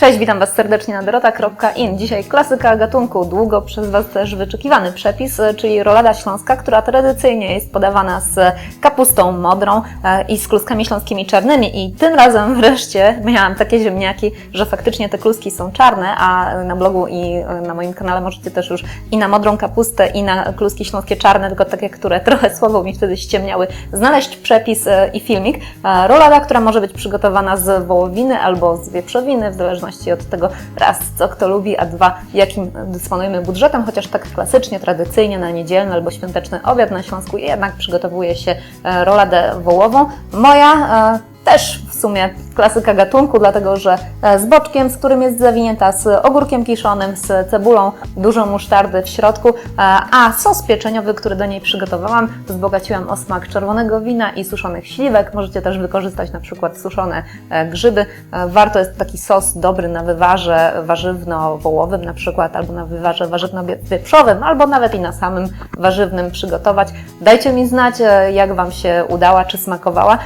Cześć, witam Was serdecznie na dorota.in. Dzisiaj klasyka gatunku, długo przez Was też wyczekiwany przepis, czyli rolada śląska, która tradycyjnie jest podawana z kapustą modrą i z kluskami śląskimi czarnymi. I tym razem wreszcie miałam takie ziemniaki, że faktycznie te kluski są czarne, a na blogu i na moim kanale możecie też już i na modrą kapustę, i na kluski śląskie czarne, tylko takie, które trochę słabo mi wtedy ściemniały, znaleźć przepis i filmik. Rolada, która może być przygotowana z wołowiny albo z wieprzowiny, w zależności od tego, raz, co kto lubi, a dwa, jakim dysponujemy budżetem, chociaż tak klasycznie, tradycyjnie na niedzielny albo świąteczny obiad na Śląsku jednak przygotowuje się roladę wołową. Moja też w sumie klasyka gatunku, dlatego że z boczkiem, z którym jest zawinięta, z ogórkiem kiszonym, z cebulą, dużo musztardy w środku, a sos pieczeniowy, który do niej przygotowałam, wzbogaciłam o smak czerwonego wina i suszonych śliwek. Możecie też wykorzystać na przykład suszone grzyby. Warto jest taki sos dobry na wywarze warzywno-wołowym na przykład, albo na wywarze warzywno-wieprzowym, albo nawet i na samym warzywnym przygotować. Dajcie mi znać, jak Wam się udała, czy smakowała.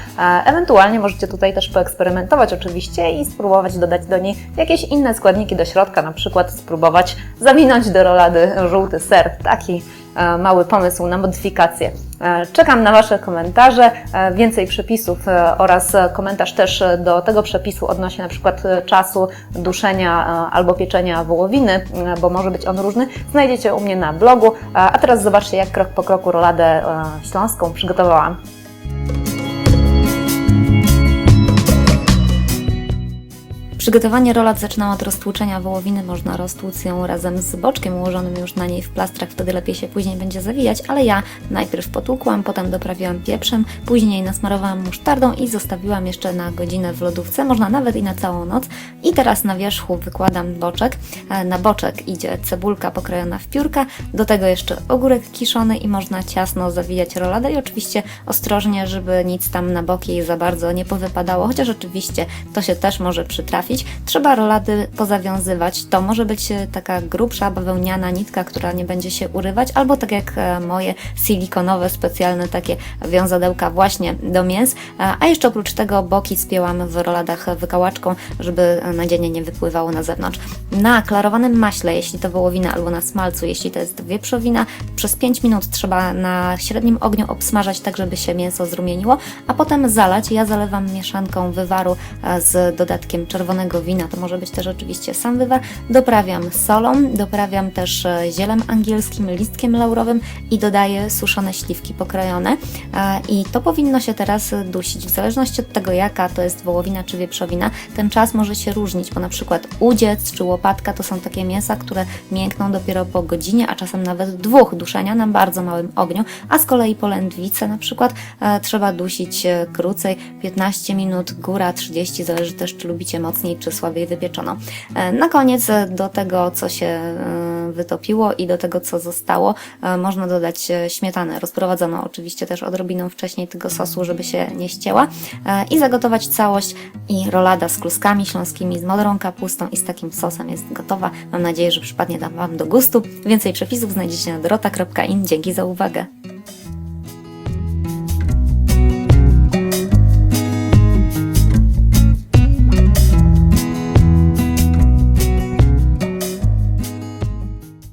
Ewentualnie możecie tutaj też poeksperymentować oczywiście i spróbować dodać do niej jakieś inne składniki do środka, na przykład spróbować zawinąć do rolady żółty ser. Taki mały pomysł na modyfikację. Czekam na Wasze komentarze, więcej przepisów oraz komentarz też do tego przepisu odnośnie na przykład czasu duszenia albo pieczenia wołowiny, bo może być on różny, znajdziecie u mnie na blogu. A teraz zobaczcie, jak krok po kroku roladę śląską przygotowałam. Przygotowanie rolad zaczynam od roztłuczenia wołowiny. Można roztłuc ją razem z boczkiem ułożonym już na niej w plastrach, wtedy lepiej się później będzie zawijać, ale ja najpierw potłukłam, potem doprawiłam pieprzem, później nasmarowałam musztardą i zostawiłam jeszcze na godzinę w lodówce, można nawet i na całą noc. I teraz na wierzchu wykładam boczek. Na boczek idzie cebulka pokrojona w piórka, do tego jeszcze ogórek kiszony i można ciasno zawijać roladę i oczywiście ostrożnie, żeby nic tam na boki za bardzo nie powypadało, chociaż oczywiście to się też może przytrafić. Trzeba rolady pozawiązywać. To może być taka grubsza, bawełniana nitka, która nie będzie się urywać, albo tak jak moje silikonowe, specjalne takie wiązadełka właśnie do mięs. A jeszcze oprócz tego boki spięłam w roladach wykałaczką, żeby nadzienie nie wypływało na zewnątrz. Na klarowanym maśle, jeśli to wołowina, albo na smalcu, jeśli to jest wieprzowina, przez 5 minut trzeba na średnim ogniu obsmażać tak, żeby się mięso zrumieniło, a potem zalać. Ja zalewam mieszanką wywaru z dodatkiem czerwonego wina, to może być też oczywiście sam wywar. Doprawiam solą, doprawiam też zielem angielskim, listkiem laurowym i dodaję suszone śliwki pokrojone. I to powinno się teraz dusić. W zależności od tego, jaka to jest wołowina czy wieprzowina, ten czas może się różnić, bo na przykład udziec czy łopatka to są takie mięsa, które miękną dopiero po godzinie, a czasem nawet 2 duszenia na bardzo małym ogniu, a z kolei polędwice na przykład trzeba dusić krócej, 15 minut, góra 30, zależy też, czy lubicie mocniej czy słabiej wypieczono. Na koniec do tego, co się wytopiło i do tego, co zostało, można dodać śmietanę rozprowadzoną, oczywiście też odrobiną wcześniej tego sosu, żeby się nie ścięła, i zagotować całość. I rolada z kluskami śląskimi, z modrą kapustą i z takim sosem jest gotowa. Mam nadzieję, że przypadnie Wam do gustu. Więcej przepisów znajdziecie na dorota.in. Dzięki za uwagę.